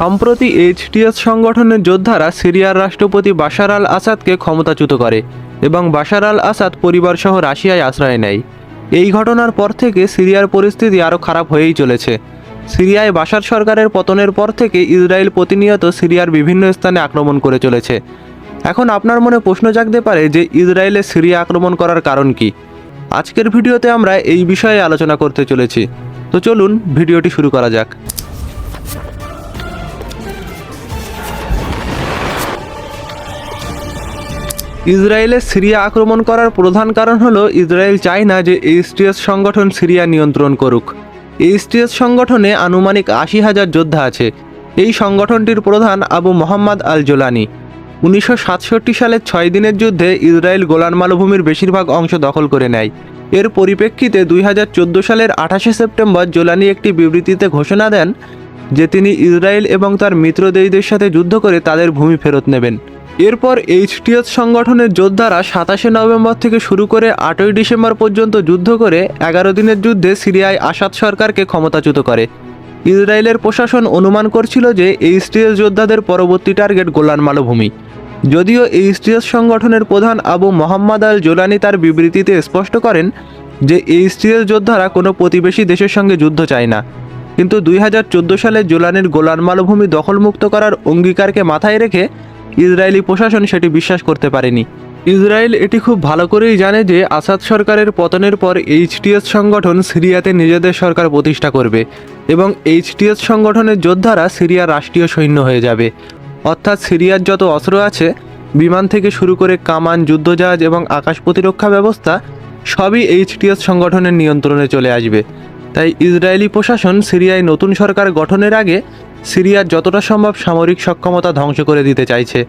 সম্প্রতি এইচটিএস সংগঠনের যোদ্ধারা সিরিয়ার রাষ্ট্রপতি বাশার আল আসাদকে ক্ষমতাচ্যুত করে এবং বাশার আল আসাদ পরিবারসহ রাশিয়ায় আশ্রয় নেয়। এই ঘটনার পর থেকে সিরিয়ার পরিস্থিতি আরও খারাপ হয়েই চলেছে। সিরিয়ায় বাশার সরকারের পতনের পর থেকে ইসরায়েল প্রতিনিয়ত সিরিয়ার বিভিন্ন স্থানে আক্রমণ করে চলেছে। এখন আপনার মনে প্রশ্ন জাগতে পারে যে ইসরায়েলে সিরিয়া আক্রমণ করার কারণ কি? আজকের ভিডিওতে আমরা এই বিষয়ে আলোচনা করতে চলেছি। তো চলুন ভিডিওটি শুরু করা যাক। ইসরায়েলে সিরিয়া আক্রমণ করার প্রধান কারণ হলো ইসরায়েল চায় না যে এইচটিএস সংগঠন সিরিয়া নিয়ন্ত্রণ করুক। এইচটিএস সংগঠনে আনুমানিক ৮০,০০০ যোদ্ধা আছে। এই সংগঠনটির প্রধান আবু মোহাম্মদ আল জোলানি। ১৯৬৭ সালের ৬ দিনের যুদ্ধে ইসরায়েল গোলান মালভূমির বেশিরভাগ অংশ দখল করে নেয়। এর পরিপ্রেক্ষিতে ২০১৪ সালের ২৮শে সেপ্টেম্বর জোলানি একটি বিবৃতিতে ঘোষণা দেন যে তিনি ইসরায়েল এবং তার মিত্র দেশদের সাথে যুদ্ধ করে তাদের ভূমি ফেরত নেবেন। এরপর এইচটিএস সংগঠনের যোদ্ধারা ২৭শে নভেম্বর থেকে শুরু করে ৮ই ডিসেম্বর পর্যন্ত যুদ্ধ করে ১১ দিনের যুদ্ধে সিরিয়ায় আসাদ সরকারকে ক্ষমতাচ্যুত করে। ইসরায়েলের প্রশাসন অনুমান করছিল যে এইচটিএস যোদ্ধাদের পরবর্তী টার্গেট গোলান মালভূমি। যদিও এইচটিএস সংগঠনের প্রধান আবু মোহাম্মদ আল জোলানি তার বিবৃতিতে স্পষ্ট করেন যে এইচটিএস যোদ্ধারা কোনো প্রতিবেশী দেশের সঙ্গে যুদ্ধ চায় না, কিন্তু ২০১৪ সালে জোলানির গোলান মালভূমি দখলমুক্ত করার অঙ্গীকারকে মাথায় রেখে ইসরায়েলি প্রশাসন সেটি বিশ্বাস করতে পারেনি। ইসরায়েল এটি খুব ভালো করেই জানে যে আসাদ সরকারের পতনের পর এইচটিএস সংগঠন সিরিয়াতে নিজেদের সরকার প্রতিষ্ঠা করবে এবং এইচটিএস সংগঠনের যোদ্ধারা সিরিয়ার রাষ্ট্রীয় সৈন্য হয়ে যাবে। অর্থাৎ সিরিয়ার যত অস্ত্র আছে, বিমান থেকে শুরু করে কামান, যুদ্ধজাহাজ এবং আকাশ প্রতিরক্ষা ব্যবস্থা সবই এইচটিএস সংগঠনের নিয়ন্ত্রণে চলে আসবে। তাই ইসরায়েলি প্রশাসন সিরিয়ায় নতুন সরকার গঠনের আগে সিরিয়ার যতটা সম্ভব সামরিক সক্ষমতা ধ্বংস করে দিতে চাইছে।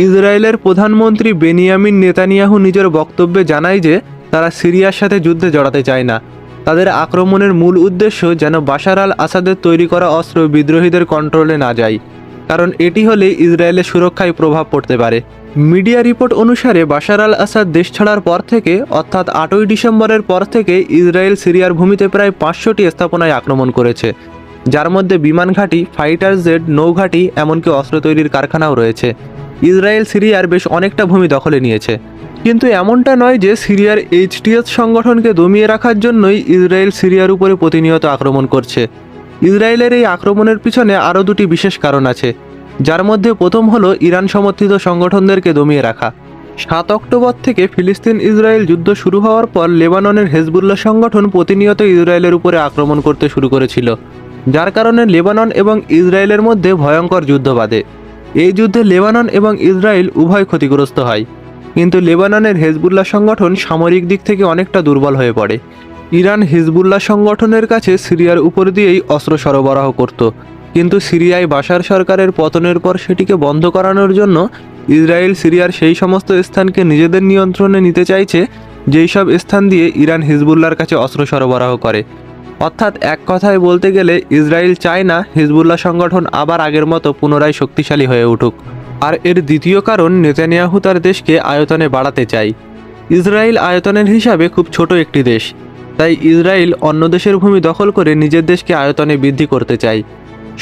ইসরায়েলের প্রধানমন্ত্রী বেনিয়ামিন নেতানিয়াহু নিজের বক্তব্যে জানায় যে তারা সিরিয়ার সাথে যুদ্ধে জড়াতে চায় না। তাদের আক্রমণের মূল উদ্দেশ্য যেন বাশার আল আসাদের তৈরি করা অস্ত্র বিদ্রোহীদের কন্ট্রোলে না যায়, কারণ এটি হলে ইসরায়েলের সুরক্ষায় প্রভাব পড়তে পারে। মিডিয়া রিপোর্ট অনুসারে বাশার আল আসাদ দেশ ছাড়ার পর থেকে অর্থাৎ ৮ই ডিসেম্বরের পর থেকে ইসরায়েল সিরিয়ার ভূমিতে প্রায় ৫০০টি স্থাপনায় আক্রমণ করেছে, যার মধ্যে বিমান ঘাঁটি, ফাইটার জেট, নৌঘাঁটি, এমনকি অস্ত্র তৈরির কারখানাও রয়েছে। ইসরায়েল সিরিয়ার বেশ অনেকটা ভূমি দখলে নিয়েছে। কিন্তু এমনটা নয় যে সিরিয়ার এইচটিএস সংগঠনকে দমিয়ে রাখার জন্যই ইসরায়েল সিরিয়ার উপরে প্রতিনিয়ত আক্রমণ করছে। ইসরায়েলের এই আক্রমণের পিছনে আরও দুটি বিশেষ কারণ আছে, যার মধ্যে প্রথম হলো ইরান সমর্থিত সংগঠনদেরকে দমিয়ে রাখা। ৭ অক্টোবর থেকে ফিলিস্তিন ইসরায়েল যুদ্ধ শুরু হওয়ার পর লেবাননের হেজবুল্লাহ সংগঠন প্রতিনিয়ত ইসরায়েলের উপরে আক্রমণ করতে শুরু করেছিল, যার কারণে লেবানন এবং ইসরায়েলের মধ্যে ভয়ঙ্কর যুদ্ধ বাধে। এই যুদ্ধে লেবানন এবং ইসরায়েল উভয় ক্ষতিগ্রস্ত হয়, কিন্তু লেবাননের হেজবুল্লাহ সংগঠন সামরিক দিক থেকে অনেকটা দুর্বল হয়ে পড়ে। ইরান হিজবুল্লাহ সংগঠনের কাছে সিরিয়ার উপর দিয়েই অস্ত্র সরবরাহ করত, কিন্তু সিরিয়ায় বাশার সরকারের পতনের পর সেটিকে বন্ধ করানোর জন্য ইসরায়েল সিরিয়ার সেই সমস্ত স্থানকে নিজেদের নিয়ন্ত্রণে নিতে চাইছে যেই সব স্থান দিয়ে ইরান হিজবুল্লাহর কাছে অস্ত্র সরবরাহ করে। অর্থাৎ এক কথায় বলতে গেলে ইসরায়েল চায় না হিজবুল্লাহ সংগঠন আবার আগের মতো পুনরায় শক্তিশালী হয়ে উঠুক। আর এর দ্বিতীয় কারণ, নেতানিয়াহু তার দেশকে আয়তনে বাড়াতে চায়। ইসরায়েল আয়তনের হিসাবে খুব ছোট একটি দেশ, তাই ইসরায়েল অন্য দেশের ভূমি দখল করে নিজের দেশকে আয়তনে বৃদ্ধি করতে চায়।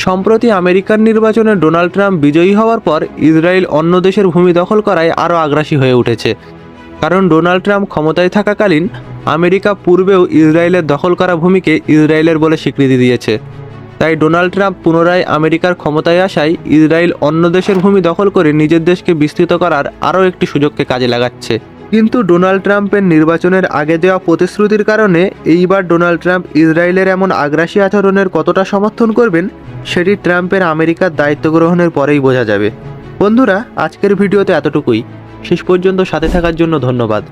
সম্প্রতি আমেরিকার নির্বাচনে ডোনাল্ড ট্রাম্প বিজয়ী হওয়ার পর ইসরায়েল অন্য দেশের ভূমি দখল করায় আরও আগ্রাসী হয়ে উঠেছে, কারণ ডোনাল্ড ট্রাম্প ক্ষমতায় থাকাকালীন আমেরিকা পূর্বেও ইসরায়েলের দখল করা ভূমিকে ইসরায়েলের বলে স্বীকৃতি দিয়েছে। তাই ডোনাল্ড ট্রাম্প পুনরায় আমেরিকার ক্ষমতায় আসায় ইসরায়েল অন্য দেশের ভূমি দখল করে নিজের দেশকে বিস্তৃত করার আরও একটি সুযোগকে কাজে লাগাচ্ছে। কিন্তু ডোনাল্ড ট্রাম্পের নির্বাচনের আগে দেওয়া প্রতিশ্রুতির কারণে এইবার ডোনাল্ড ট্রাম্প ইসরায়েলের এমন আগ্রাসী আচরণের কতটা সমর্থন করবেন সেটি ট্রাম্পের আমেরিকার দায়িত্ব গ্রহণের পরেই বোঝা যাবে। বন্ধুরা, আজকের ভিডিওতে এতটুকুই। শেষ পর্যন্ত সাথে থাকার জন্য ধন্যবাদ।